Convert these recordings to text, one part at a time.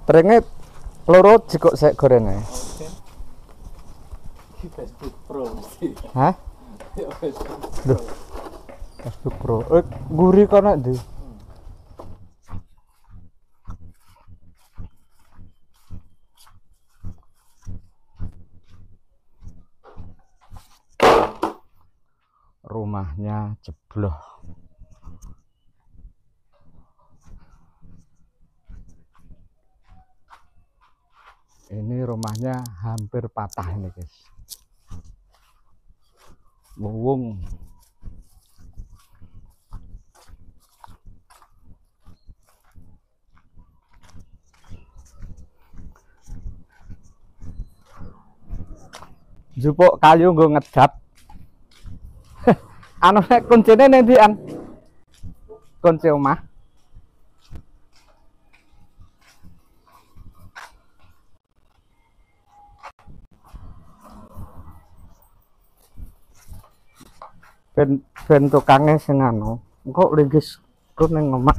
Terenge loro jikok sek gorenge. Oke. Di Facebook Pro mesti. Hah? Ya Facebook. Duh. Facebook Pro. Guri kono ndi? Rumahnya jebloh. Ini rumahnya hampir patah ini guys. Wung. Jupuk kayu nggo ngedap. Anu nek kuncine ning ndi an? Kunci omah. Ben tukange sing anu, engko linggis ku ning omah.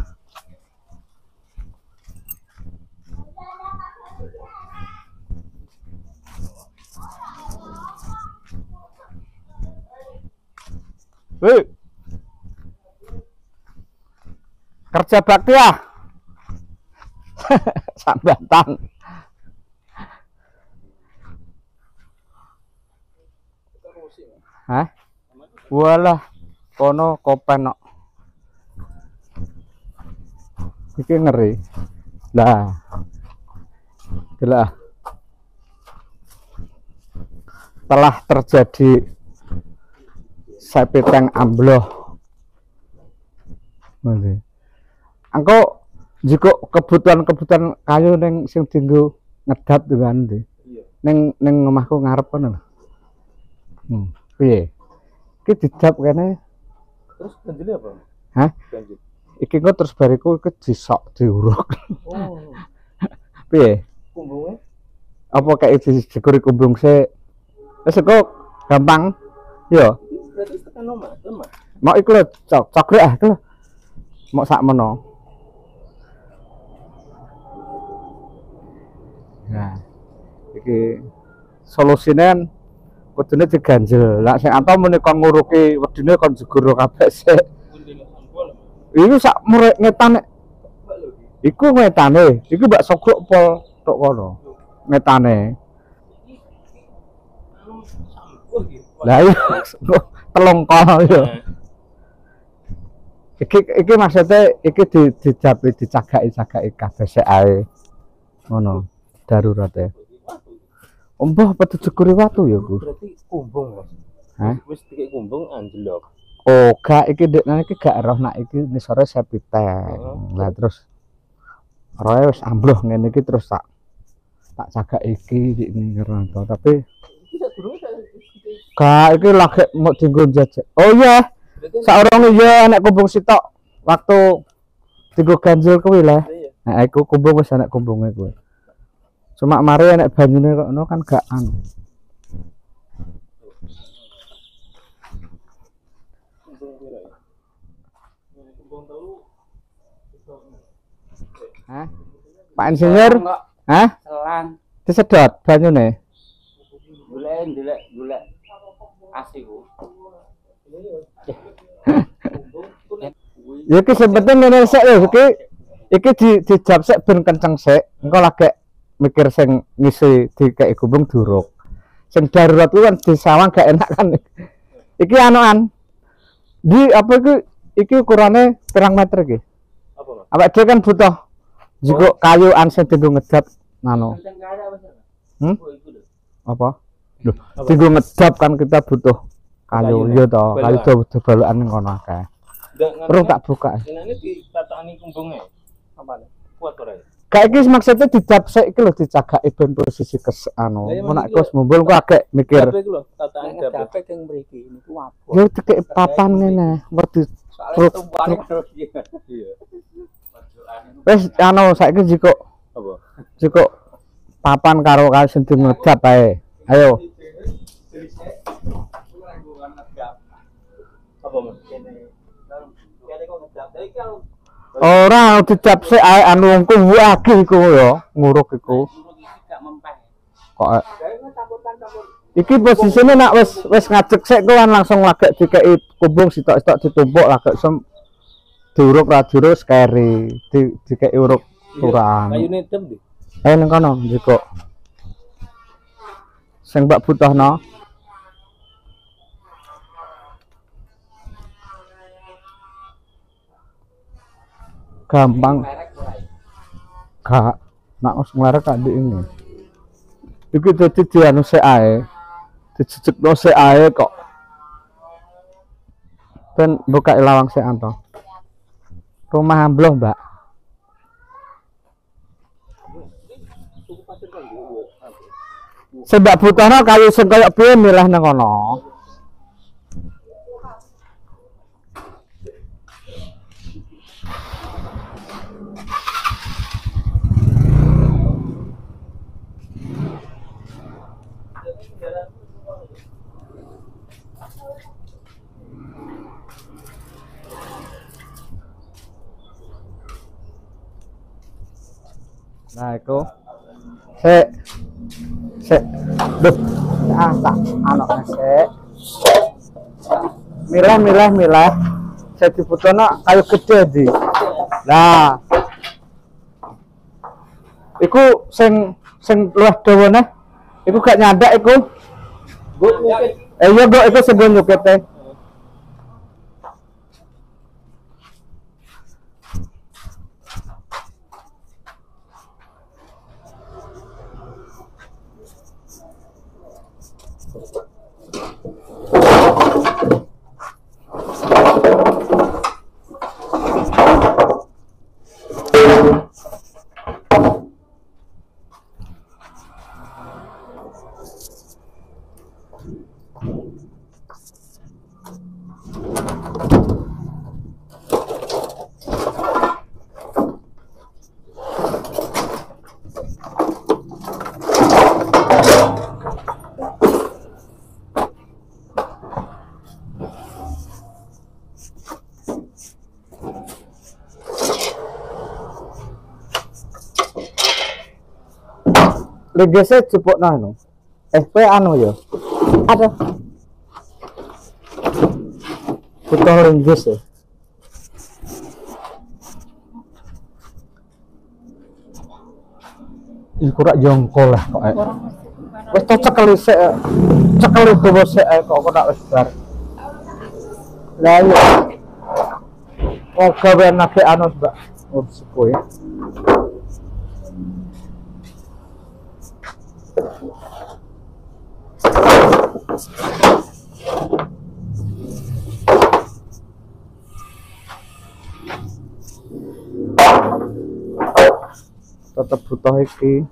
Kerja bakti ya. Sambatan. Hah? Walah, kono kopen kok. Iki ngeri. Lah. Gila. Telah terjadi sepiteng ambloh. Mane. Engko jika kebutuhan kayu ning sing dienggo ngedap dengan ndi? Iya. Ning omahku ngarep kono lho. Piye? Iki didap kene. Terus ganjile apa? Hah? Ganjil. Iki kok terus bariku iki disok diuruk. Oh. Piye? Kumbunge? Apa kayak digori kumbung sik. Wis kok gampang. Yo. Berarti tekan lemah. Mau iku lho cokrek ah iku. Mau sak meno. Nah, iki solusine kudune diganjel. Lah sing anto muni kon nguruki wedine kon jegoro kabeh sik. Iku sak murek ngetane. Iku ngetane, iku mbak sogok pol tok kono. Ngetane. Lah iya telung kol yo. Iki maksudnya iki dijapi dicagaki kabeh sik ae. Ngono. Darurat ya. Mbah apa dijeguri watu ya, Bu? Berarti kumbung, Mas. Hah? Wis dikek kumbung anjlok. Oh, gak iki dekne iki gak roh nak iki nisore sepiteng. Lah terus roe wis ambloh ngene iki terus tak cagak iki iki ngeranto tapi gak iki lagi mau dienggo jajak. Oh iya. Saurunge ya nek kumbung sitok waktu dienggo ganjil kuwi lah. Nah, iku kumbung wis ana kumbunge kuwi. Cuma mari nek banyune kok ono kan gak anu. Hah? Pak Insinyur? Hah? Selang. Disedot banyune. Golek asiku. Ya iki sing penting ngene sik lho iki dijab sik ben kenceng sik. Engko lagi mikir sing ngisi dikeki gumbung duruk. Sing darurat kuwi kan disawang gak enak kan. Iki anuan. Di apa iki ukurane pirang meter iki? Apa, Mas? Awak dhewe kan butuh jiko kayu sing dienggo ngedap ngono. Apa? Lho, dienggo ngedap kan kita butuh kayu ya to. Kayu dobalokan ning kono akeh. Perlu tak buka. Ini ditatakani kumbunge. Apa? Kuat ora? Kayak iki maksudnya didap sik iki lho dicagaki ben posisi kes anu. Nek wis mumbul kok agek mikir. Dape iku lho, tatakane dape teng mriki niku apa? Yo dikek papan ngene, wedi truk. Iya. Wis anu saiki jiko Apa? jiko papan karo sing ngedap ae. Ayo. Apa, Mas? Kene kok ngedap. Ora dicap sik ae anu engko wagi iku ya, nguruk iku. Kok iki posisine nak wis ngajek sik kan langsung lagek dikeki kumbung sitok-sitok ditumpuk lagek diuruk ra jurus keri dikeki uruk turan. Kayune dem ndi? Ayo nang kono njiko. Sing mbak butuhno. Gampang. Gak nak wis nglarek kan ini. Iki dadi dianu sik ae. Dijejekno sik ae kok. Ben buka lawang sik anto. Rumah ambloh, Mbak. Sebab butuhno kayu sing kaya piye milah nang kono. Nah, iku sik duh tak anaknya sik milah saya dibutuhno kayu gede di nah iku sing luwih dawane iku gak nyandak iku iya kok iku sing nyukete Legese cepukno anu. FP anu ya. Aduh. Butuh lengges ya. Iku rak jongkol lah kok. Wis cekeli sik. Cekeli dawa sik kok nak wis bar. Lah iya. Kok gawe nake anu, Mbak. Ops kowe. Tetep butuh iki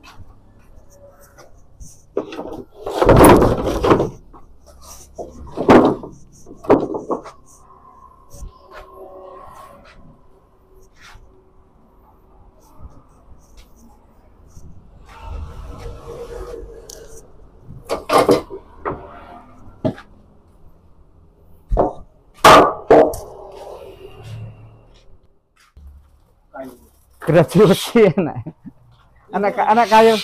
graduasi anak kayu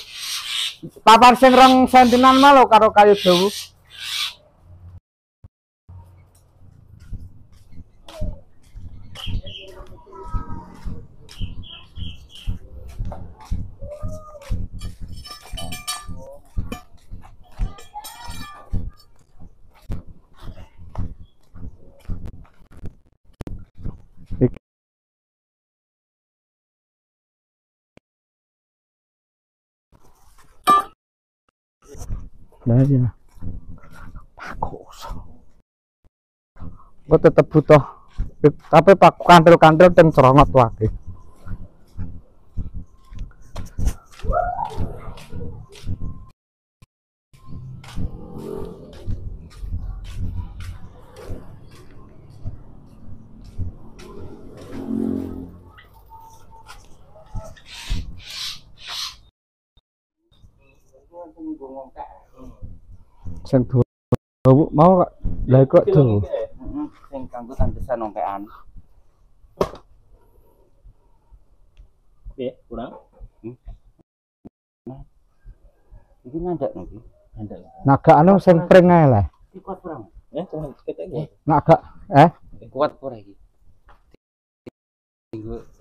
papan sing rong sentinan malu karo kayu dawu nah ya bagus gue tetep butuh tapi paku kantil-kantil dan cerongot lagi sing dawu mau lha kok dawu sing kanggo tandesan ongkean Piye? Kurang? Iki ngandak iki. Ngandak. Naga anu sing pring ae lah. Iki kuat kurang. Kurang ketek gua. Naga Kuat ora iki.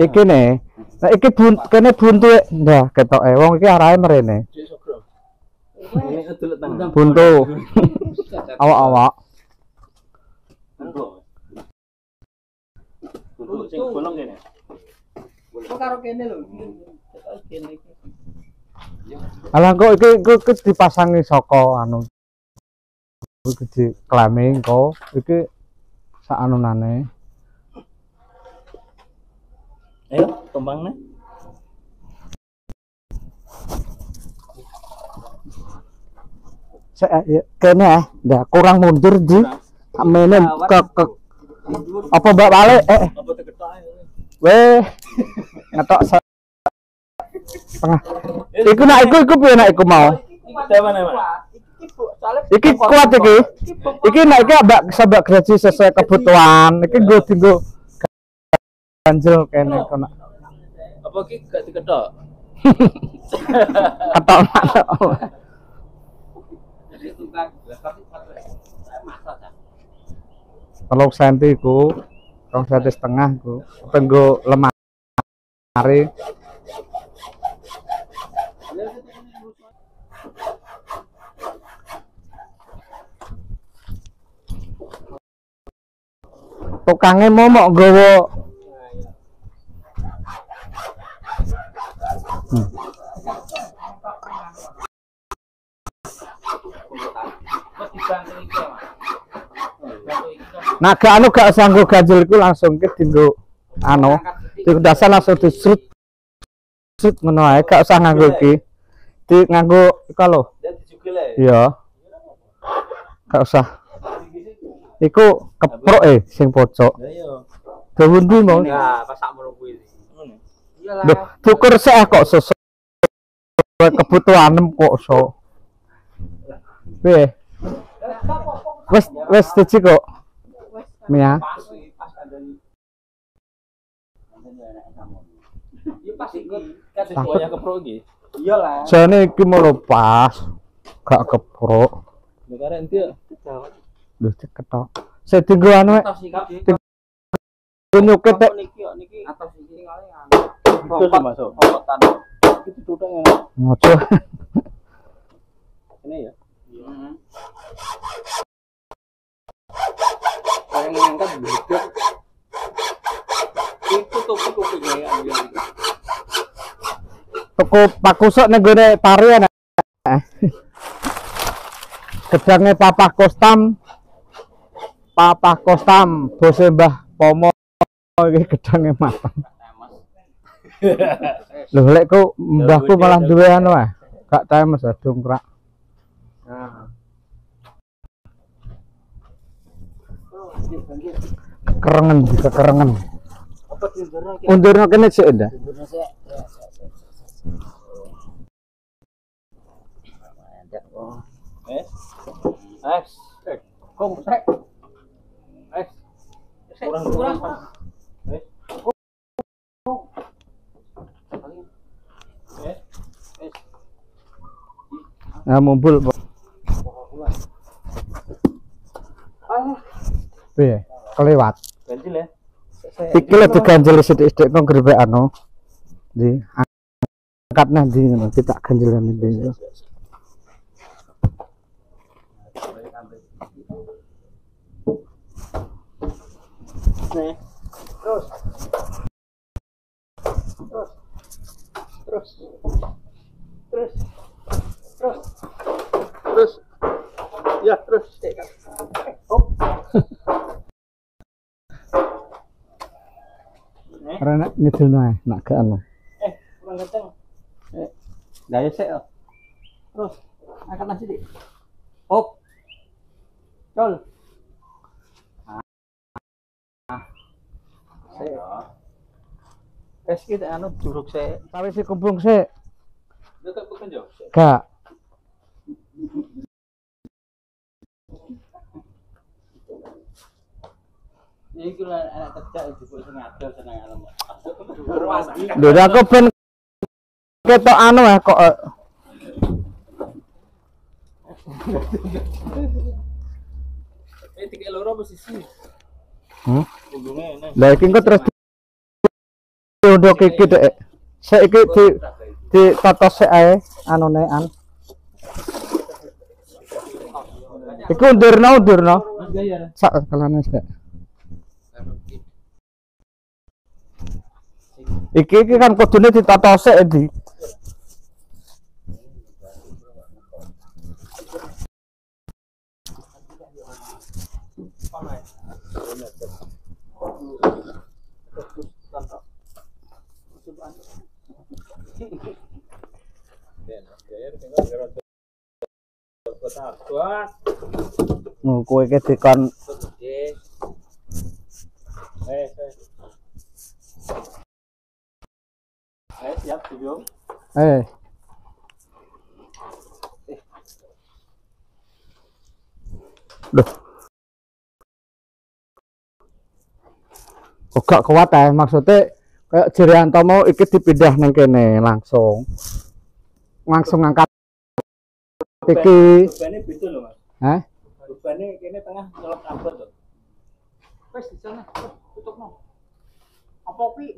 iki ne. Nah iki kene buntu ndah ketoke. Wong iki arahe mrene. Cek sogro. Ini kedulet tangan. Buntu. Awak-awak. Buntu sing bolong kene. Kok karo kene lho. Kene iki. Alah kok iki dipasangi saka anu. Iki diklame engko iki sak anunane. Ayo, tombangne. Kene ndak kurang mundur di. Amene ke apa mbak balik Apa teketok ae. weh ngetok setengah. Iku nak iku piye nak iku mau? Iki kuat iki. Iki nek iki ambak gaji sesuai kebutuhan. Iki nggo dienggo ganjel kene kono. Apa iki gak diketok? Ketok manuk. Jadi tukang tapi masak ta. 3 senti iku, 2 senti setengah iku. Tenggo lemari. Tukange momok nggawa naga anu gak usah nggo ganjel iku langsung ke dienggo anu dikudasan langsung disrut ngono ae gak usah nganggo iki di nganggo iku lho iya gak usah iku keprok sing pojok dawa ndi mau Ya, pas sak mrono kuwi. lho tukur sik kok sesuai kebutuhanem kok so piye wes dici kok Mia Pas iki Semuanya keprok iki. iyalah. jane iki mau lepas gak keprok Lho karek endi ya? lho ceketok sing dienggo anu Atas iki. nyuket Niki atas iki kali Itu sih masuk. Otan. Itu duduk ngene. ngojo Ini ya. Yang ngangkat beduk. Itu topi gaya ambil. toko pakusuk ning gone tarian gedange Papa Kostam bose Mbah Pomo iki gedange mateng lho lek ku mbahku malah duwe anu gak temes dongkrak kekerengen Apa timberno iki? undurno kene sik ndak Timberno sik. Kong sek. Kurang. nah mumpul piye kelewat Ganjil ya. iki lek diganjel sithik-sithik kok grebek anu di angkat nang ndi ngono kita ganjelan ndi Terus. Ya, terus. karena ngidulno ae nak gak anu Kurang kenceng. Daya sik. Terus angkat nasi dik. Hop. Col. Wes kita anu duruk sik. sawise kumpung sik Dekat bukan jauh. gak Iki lho anak kerja ibu sing ngadol seneng alam. lho aku ben ketok anu ya kok tiga loro posisi. Untungnya lah iki engko terus ndok iki dek saiki di tata sik ae anune an iku undirno sak kalane sik iki kan kudune ditata sik di kowe iki dikon siap video. Loh. Kok gak kuat maksudnya kayak Jerianto mau iki dipindah nang kene langsung ngangkat iki. Bebannya beda loh, Mas. Hah? Bebannya kene tengah nyelot abot loh. Wes di sana, tutupno. Apa kuwi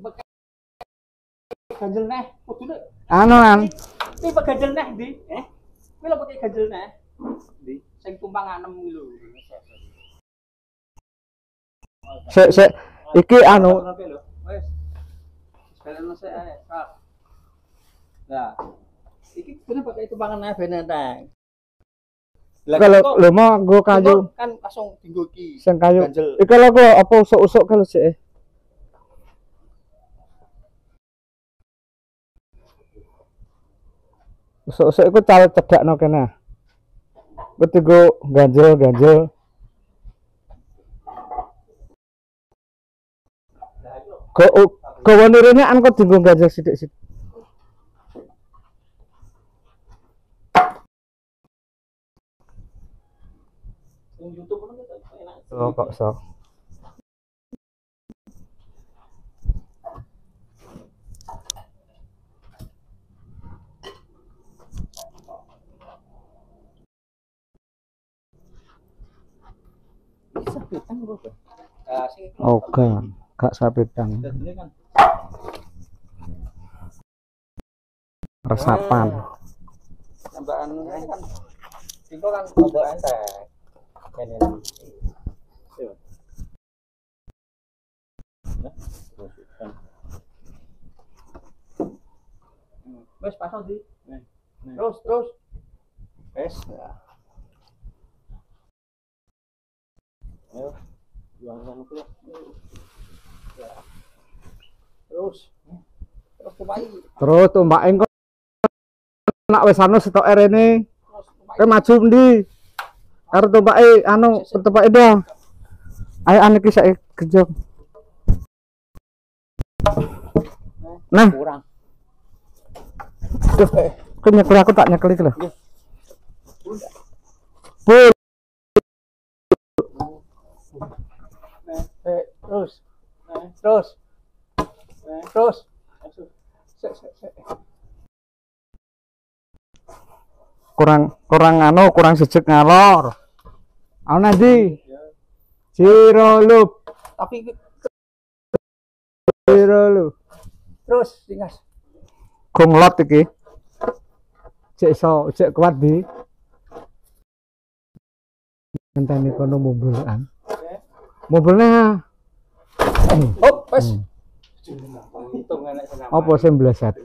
ganjel neh kudune? Anu kan. Iki ganjel neh ndi? Kuwi lho pakai ganjel neh. Ndi? Sing tumpang anem kuwi lho. Sik iki anu wes. Sekalian sik ae, Kak. Nah. Iki kudune pakai tumpangan ae ben enteng. Kalau lo mau nggo kayu kan langsung dinggo iki. Sing kayu. Ganjel. Iki lho kok apa usuk-usuk kalau sik. Usuk-usuk iku cal cedakno kene. Kuwi dienggo ganjel. Kok wonirene an kok dienggo ganjel sithik-sithik. YouTube kan enak. Oh kok sok. Oke, gak sapitang. Resapan. Tambahan kan. Itu kan ada enteng. Wes pasang sih. Terus. Wes. Ayo. Jualan dulu. Terus Tumpakin kok nak wis anu stok rene. Kowe maju endi? Karo tumpake anu tumpake dong. Ayo ane iki sak gejok. Nah, kurang. Duh, kok nyekel aku tak nyekel iki lho. Pul. Terus. Kurang sejek ngalor. Ana nanti. Cirolup. Tapi Cirolup. terus tinggal. Gonglot iki. Cek kuat di. Ngenteni kono mumbulan. Mobilnya. Hop, wes. Apa sing bleset?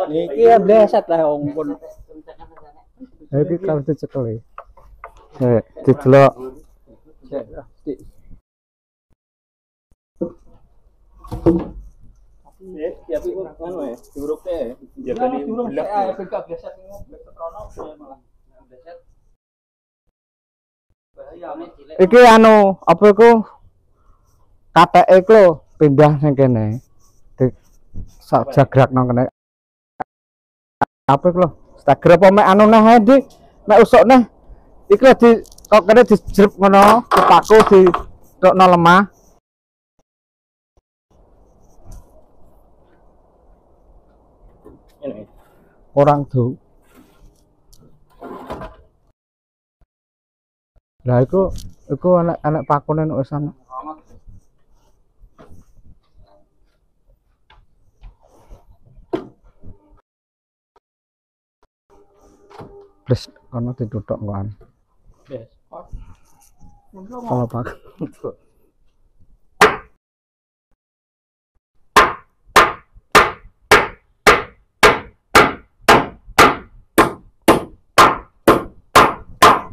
Iki ya bleset lah ompun. Iki kartu cekel. Didelok. Ya tapi ngono ya, diurupke ya. Jagani belah. Ya ben gak bleset krono malah bleset. Iki anu apa iku? KTE iku lho pindah ning kene. Sak jagrak nang kene. Apa iku lho? Instagram apa mek anu neh ndi? Mek usuk neh. Iku di kok kene dijrep ngono, dipaku di tokno lemah. Ini. Orang tuh. Lah iku anak pakune nek wis ana. Terus kono dituthuk kan. Yes. Kalau pak.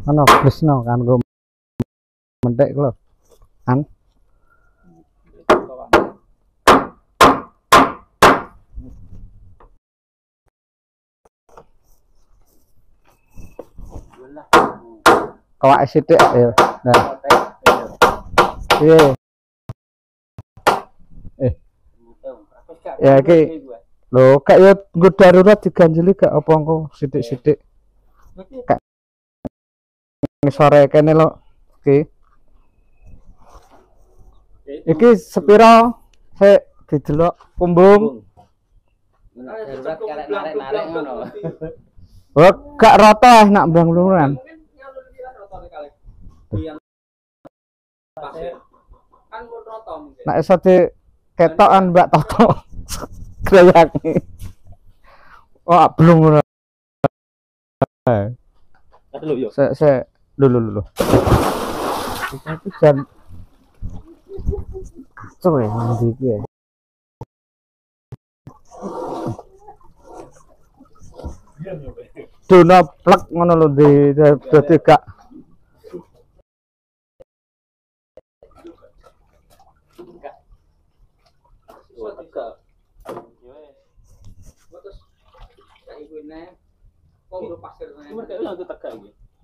Ano Krisna kan gue mentek lo kan kawak sithik ya nah iya ya iki lho kak yo nggo darurat diganjeli gak apa engko sithik-sithik kak sore kene lo oke iki sepiro sik didelok kumbung Darurat karek-narek ngono. oh gak rata nak mbang-mbang Kan pun rata mungkin. nak iso diketokan Mbak Toto grayake oh belum ngono Aduh yo. saya lho iki jan kacau ya nanti iki ya dona plek ngono lho dadi gak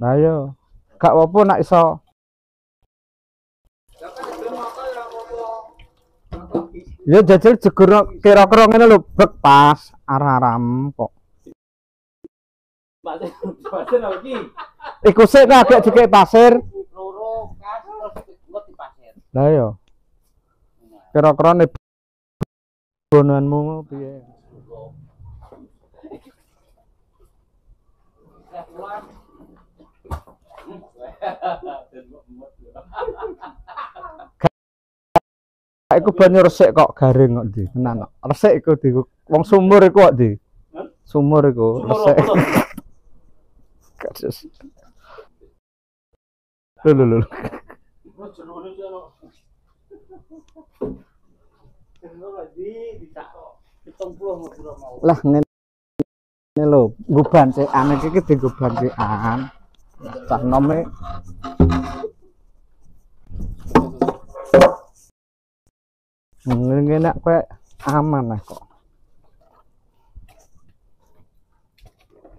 nah yo gak apa-apa nak iso ya jajal jegur kira-kira ngene lho brek pas arah-aram kok Pasir lagi. iku sik agak dikek pasir Loro kas terus engko dipasir. lah yo kira-kira ne bonanmu piye iku banyu resik kok garing kok ndi tenan resik iku di wong sumur iku kok ndi sumur iku resik kados lho lah ngene lho guban sik ane iki diguban sikan cah nome ngene nak kowe aman lah kok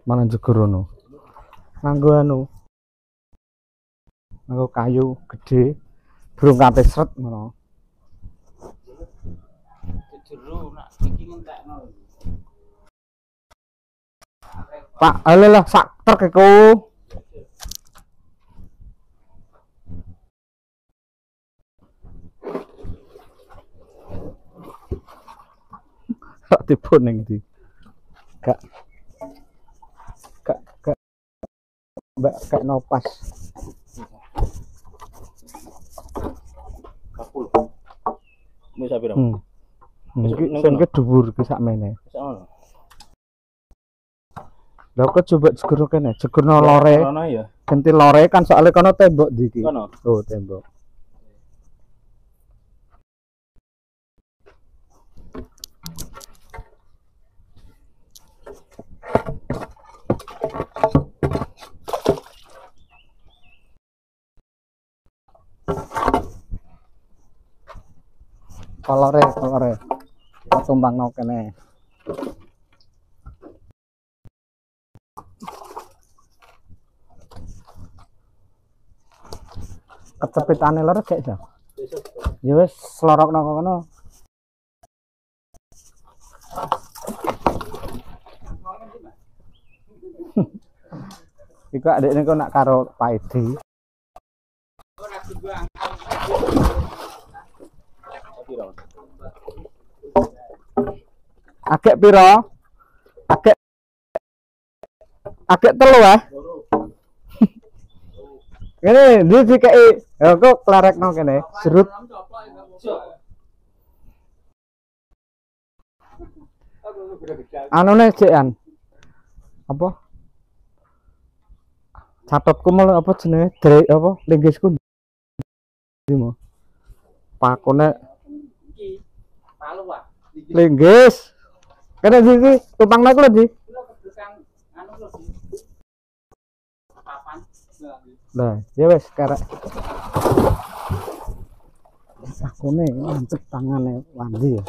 mana jegur ngono nganggo anu nganggo kayu gede burung kate sret ngono Jero nak iki ngentekno. Pak alah sak truk iku tipu ning ndi gak mbak kayak nopas Kapul. Wis piro? iki sing dhuwur iki sakmene Sono. lha kok coba jegur kene jegurno lore Ono ya. ganti lore kan soalnya kono tembok ndi iki Kono. oh tembok kolore tumbang no kene kecepitane lho gek ya ya wis slorokno kono iku adekne kok nak karo Pak Edi agek piro Agak agak telu ah. Ini dia sih kayak kok klarek no kene serut. Anu nih cekan apa? Catatku malah apa jenenge? Dre apa? Linggisku. Ndi mo? Pakone Iki palu ah. linggis. Kene sisi tumpang nak lho di. Anu lho. Papan. Lah, ya wes karek. Pakone mancep tangane Wandi ya.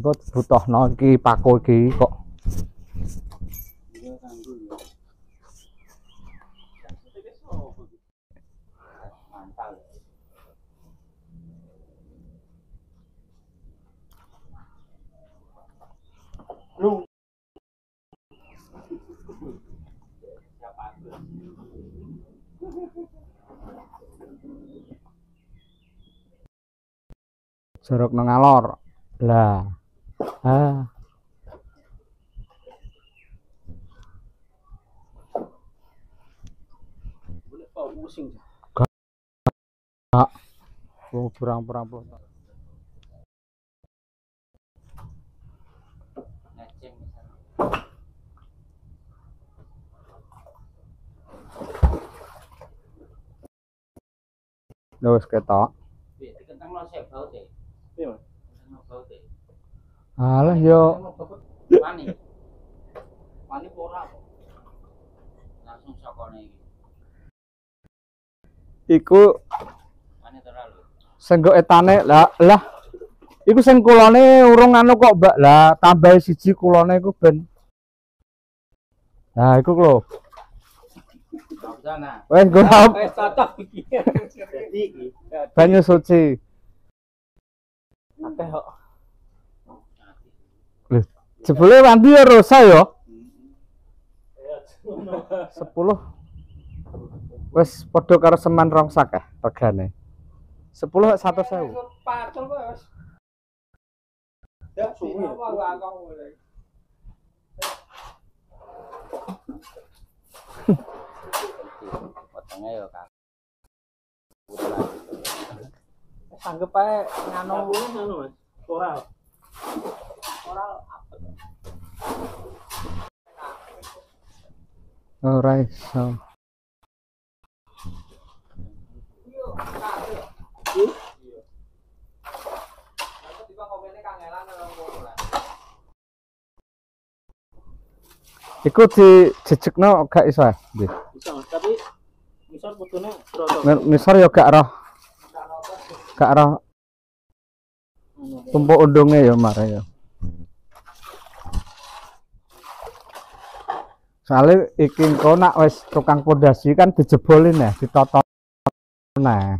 Kok butuhno iki paku iki kok. Jeruk nang ngalor. Lah. Ah. Pusing. Kak. Wong perang-perang foto. Wis ketok. Dikentang lo sik baut e. Iya, Mas. Baut e. Alah yo Mani. Mani ora. Langsung sokone iki. iku Mani terlalu. sing go etane lah iku sing kulone urung anu kok Mbak. Lah tambah siji kulone iku ben. Nah iku lho. Sana. Wes go Wes cocok iki. Jadi iki. banyu suci. Akeh kok. Lho, jebule Wandi ya Rosa ya. 10. Wes padha karo seman rong sak regane. 10 1.000. Patel kok wes. Ya suwi. Potongnya ya Kak. Anggap ae nganu Mas. ora. Ora apa. Ora iso. Iku dijejekno gak iso. Nggih. Bisa, tapi misal putune rada. Misor ya gak roh. Gak roh tumpuk undunge ya mare ya. Soale iki engko nak wis tukang pondasi kan dijebolin ya, ditoto nah.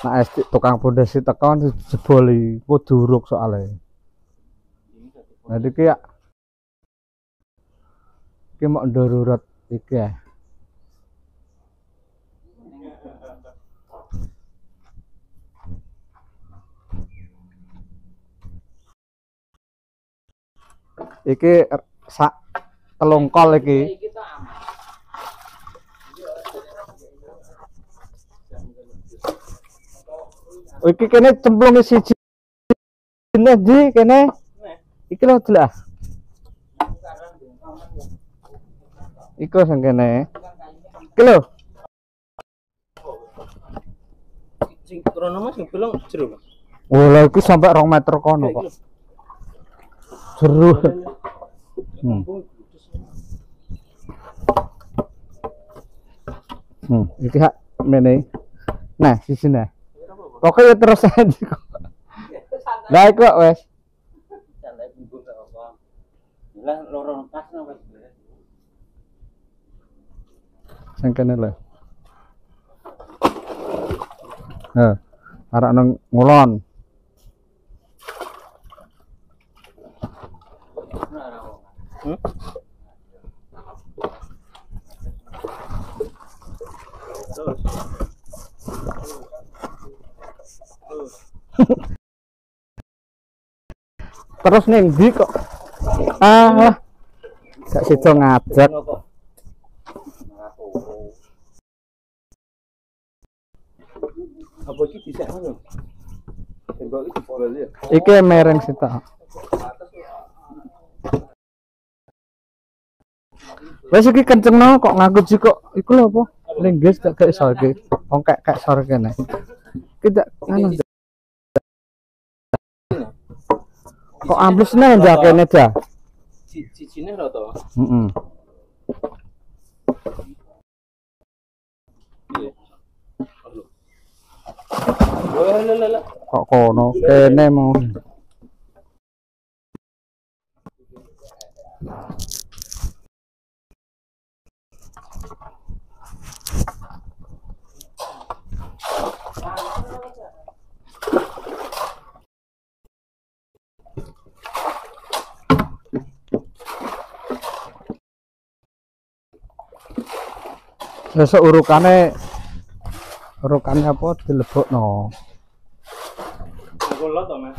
Nak wis tukang pondasi teko dijeboli, kudu uruk soalnya. Jadi iki ya iki mau darurat iki ya. Iki sak telung kol iki. Iki tak aman. Iki kene cemplung siji. Dene di kene. Iki lho delah. Iku sing kene. Iki lho. Sing krono Mas sing belum jero. Oh, lha iki sampai 2 meter kono kok. Jeru. Iki hak mene. Nah, sisine. Pokoknya terus aja kok. Lah iku wes. Santai bumbu gak apa. Lah lorong pas nang wis. Sing kene lho. Nah, arek nang ngulon. Terus ning ndi kok? Ah, gak sida ngajak. Apa iki dhisik ngono? Tembok iki dibol ya. Iki mereng sita. Wes iki kencengno kok ngangkut sih kok. Iku lho apa? Linggis gak iso iki. Wong kek sor kene. Kita anu. Kok amblesne ndak kene dah. Cicine ora to? Heeh. Kok kono kene mau. Besok urukannya apa dilebokno. Golot to, Mas.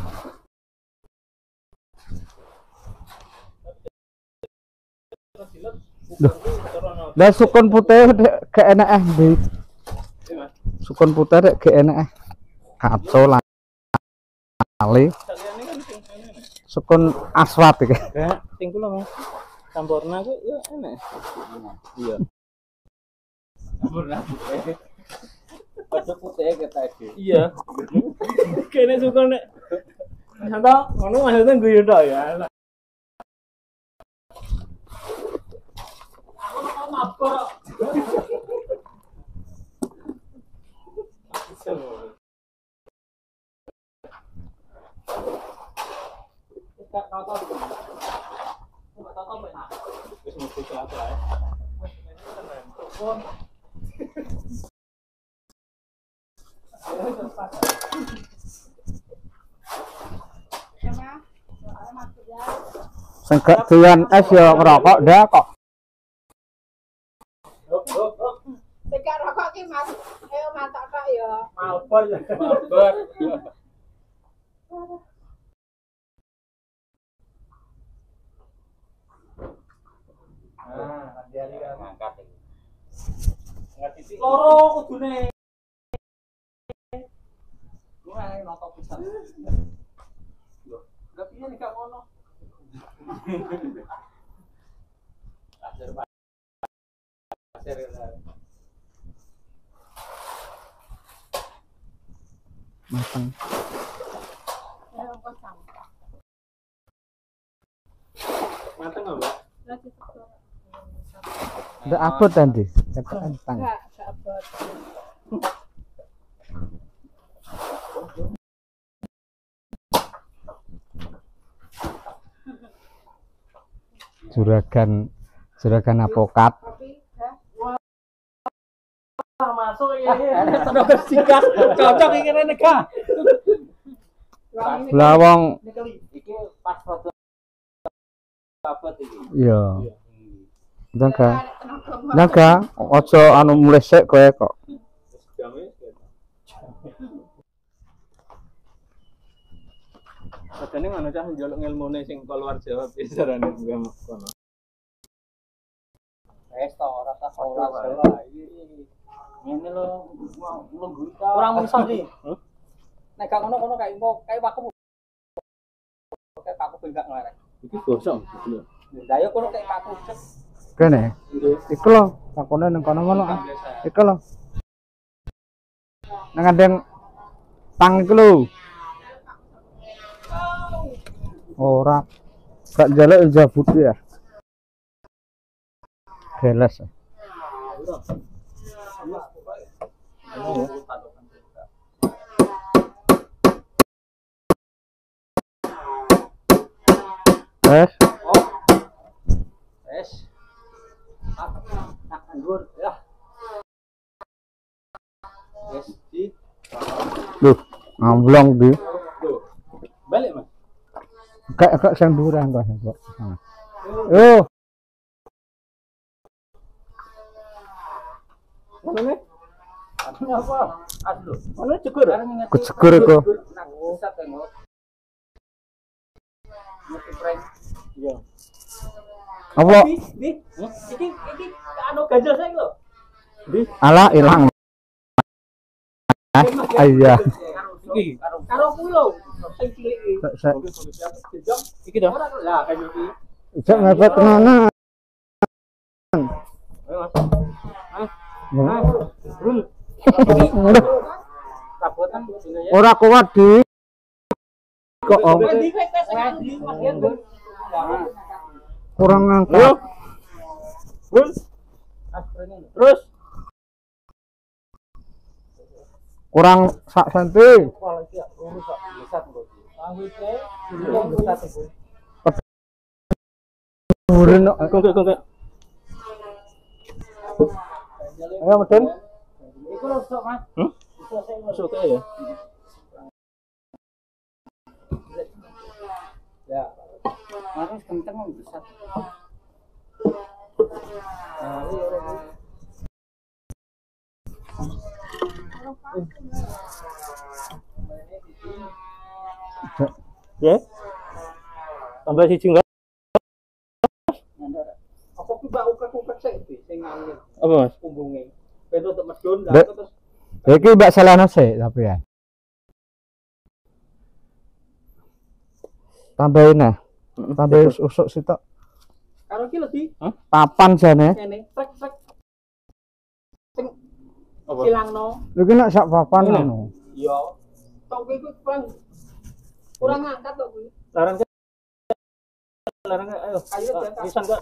Lah sukun putih gak enak ndi. Sukun putih rek gak enak. Kacau lali. Sukun aswat iki. Gak, sing kula Mas. Sampurna ku ya enak. Iya. Sampurna. Padha putih ke tadi. Iya. Kene suka nek. Santo, ngono maksudnya guyu tok ya. Aku mabok. Tak tahu. Enggak tahu apa ya. Wis mesti kelapa ya. Sing gak doyan es ya ngerokok dah kok. Sing gak rokok ki Mas, ayo matok tok ya. Mabor ya. Mabor. Ah, hati-hati kan ngangkat iki. Ngerti sih. Loro kudune. Lu ae nonton pisan. Loh, enggak piye nek gak ngono. Pasir Pak. Pasir. Mateng. Ayo kok sampah. Mateng apa? Lagi tekor. Ndak abot tadi. Katakan tang. Gak abot. Juragan apokat. Kopi, dah. Masuk ya. Tenaga sikat. Cocok iki rene ka. Lah wong Iki pas foto abot iki. iya. Jaga ojo anu mulai sik kowe kok. Padane ngono cah njaluk ngilmune sing keluar Jawa biasane kono. Wes to ora tak ora salah. Ngene lho nunggu ta. Ora mungso iki. Nek gak ngono kae waku. Kayak paku ben gak ngarep. Iki gosong gitu lho. Lah ya kono kayak paku cek. Kene. Iku lho, takone nang kono ngono. Iku lho. Nang andeng tang iku lho. Ora. Gak njaluk jabut ya. Geles. Wes. Anggur ya. Wes di Loh, ngamblong di. Balik Mas. Kayak sing durang kok. Yo. Mana nih? Apa? Aduh. Mana cukur? Kejegur iku. Bisa tengok. Iya. Apa? Di. Iki anu ganjel saiki lho. Di. Ala ilang. Iya. Iki karo kuwi lho. Sing cilik iki. Iki dah. Lah kayak iki. Cek ngepet tenanan. Ayo Mas. Rul. Sabotan ya. Ora kuat di. Kok om. Kurang ngangkat. Terus Kurang sak senti. Murin kok. Kok. Ayo meden. Iku rusuk Mas. Rusuk ya. Ya. Harus kenceng besar. Ya. Tambah siji enggak? Apa ki mbak ukek-ukek sing ngangil. Apa Mas? Punggunge. Ben untuk medun terus Iki mbak salahno sik tapi ya. Tambahin nah. Tambahin usuk sitok. karo ki lho di. Papan jane. Kene trek-trek. Sing Apa? silangno. Lha ki nek sak papan Ini. ngono. Iya. Tok kuwi kurang ngangkat tok kuwi. Larang ayo. Ayo diangkat. Bisa enggak?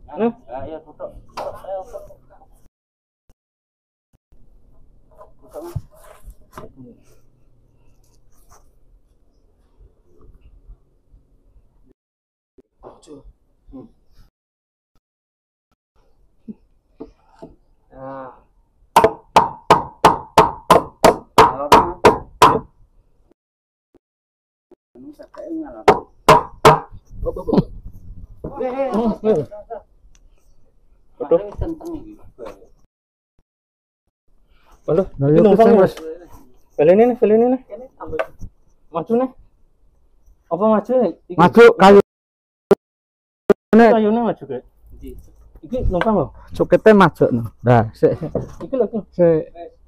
Nah, ayo foto. Ayo foto. Nah. Aduh. Aduh, Nah, ini yuk, numpang kesini, Mas. Beli ini nih. Maju nih. Apa maju nih? Maju kayu. Kayunya maju kayak. Iki numpang loh. Cukete maju no. Nah, sik. Iki lho iki. Sik.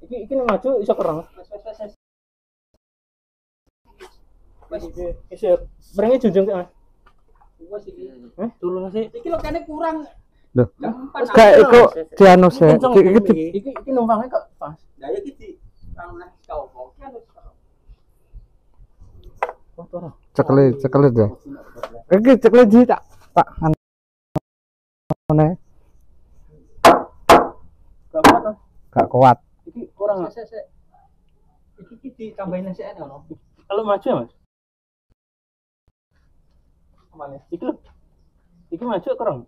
Iki nih maju iso kerang. Wes iki. Brengnya junjung Mas. Wes iki. Turun sih. Iki lho kene kurang. Loh. Empat. Kayak iku dianu sik. Iki numpangnya kok pas. Lah ya iki di kang neh kau kok kan wis. Kotor. Cekle deh. Iki cekle di tak anu. Ngene Gak kuat toh. gak kuat. Iki kurang. Sik. Iki ditambahin sik ngono. Kalau maju ya Mas. Kemana? Iki lho. Iki maju kurang.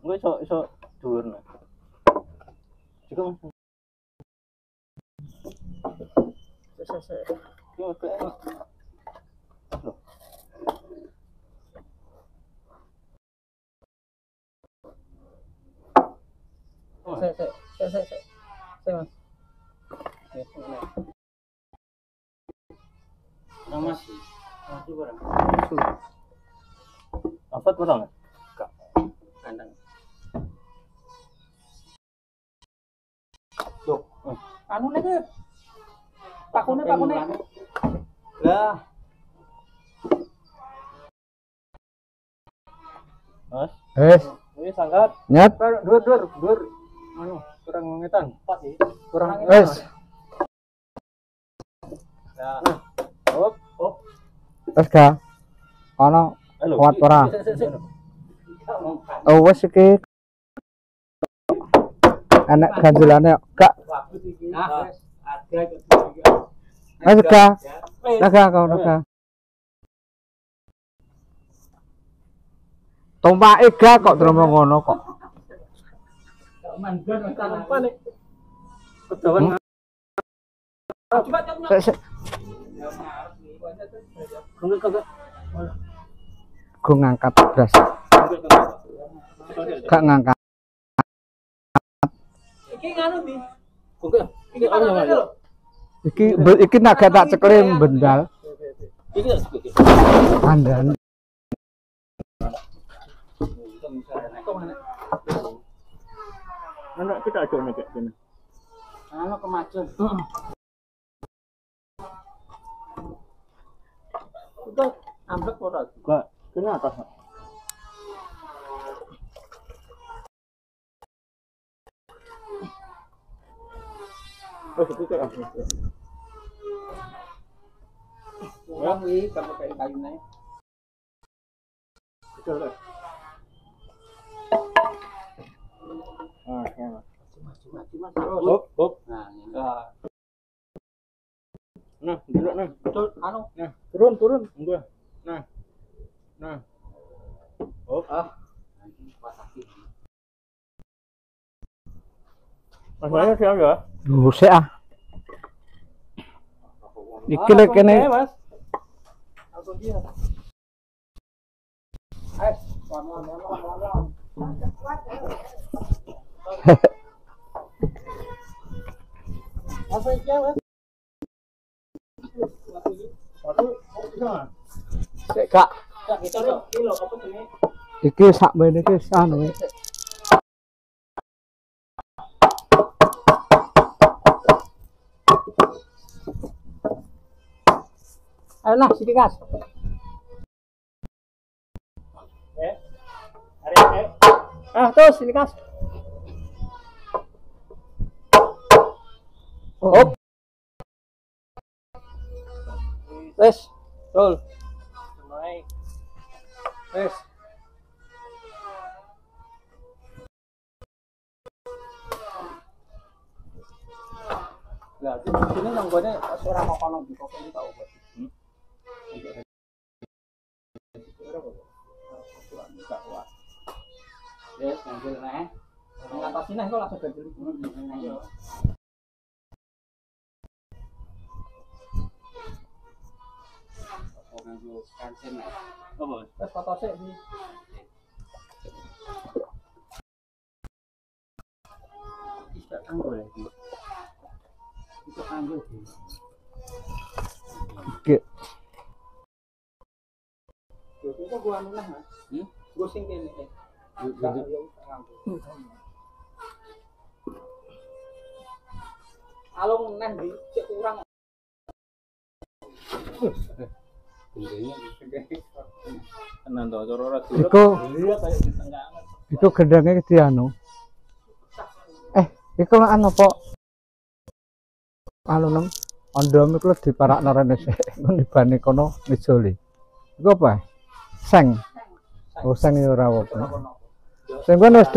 Gue iso dhuwur nah. Iki Mas. Sik. Yo kayak. Loh. Sik. Mas. Nama sih. Masih kurang. Apa kurang? Enggak. Kandang. Tuh. Anu nek pakune. Lah. Mas, ini sangkat. Nyat. Dur. Anu, kurang ngetan. Pas sih. Kurang ngetan. Wes. Nah. Hop. Wes ga. Ono Halo. kuat ora? Sik. Oh wes iki. Enak ganjelane gak. Nah, ada Wes ga. Naga kau naga. Tumpake ga kok tromong ngono kok. Mandor Apa nih? Kedawan. coba cok. Sik. Kagak. Gue ngangkat beras. Gak ngangkat. Iki nganu di. Kagak. Iki mana lho? Iki naga tak ceklim bendal. Iki tak sebut. Pandan. Anak kita aja nek kene. Anu kemajuan. Itu ambrek ora? Enggak. Kene atas. Oh, itu kan. Kurang wi kamu kayak kayunya. Betul lah. Ah, sama. Cuma terus. Hop. Nah, ini. Nah, dulu nah. Betul anu. Nah, turun. Enggak. Nah. Hop. Masanya siap ya? Busek ah. Iki lek kene. Mas. Langsung dia. Ayo, wan. Apa iki, Mas? Satu, bisa. Sik gak. Kita kilo apa ini? Iki sak ben iki anu. Ayo nah, sini gas. Terus sini gas. Oh. Wes, roll. Wes. Lah, sini nanggone ora mau kono di kok ini tau kok. Yes, ganjil nih. Ngatas sini kok langsung ganjil iki. Ganjil kansen nih. Apa? Wes foto sik iki. Bisa anggol iki. Itu anggol iki. Oke. Itu gua anu lah, Mas. Gua sing kene. Alung neh di cek kurang. Tenan to, cara ora Iku gendangnya di anu. Iku anu apa? Anu nem. Ondom iku diparakno rene sik. Ngono dibane kono ngejoli. Iku apa? Seng. Oh, seng ya ora apa. Seng kono wis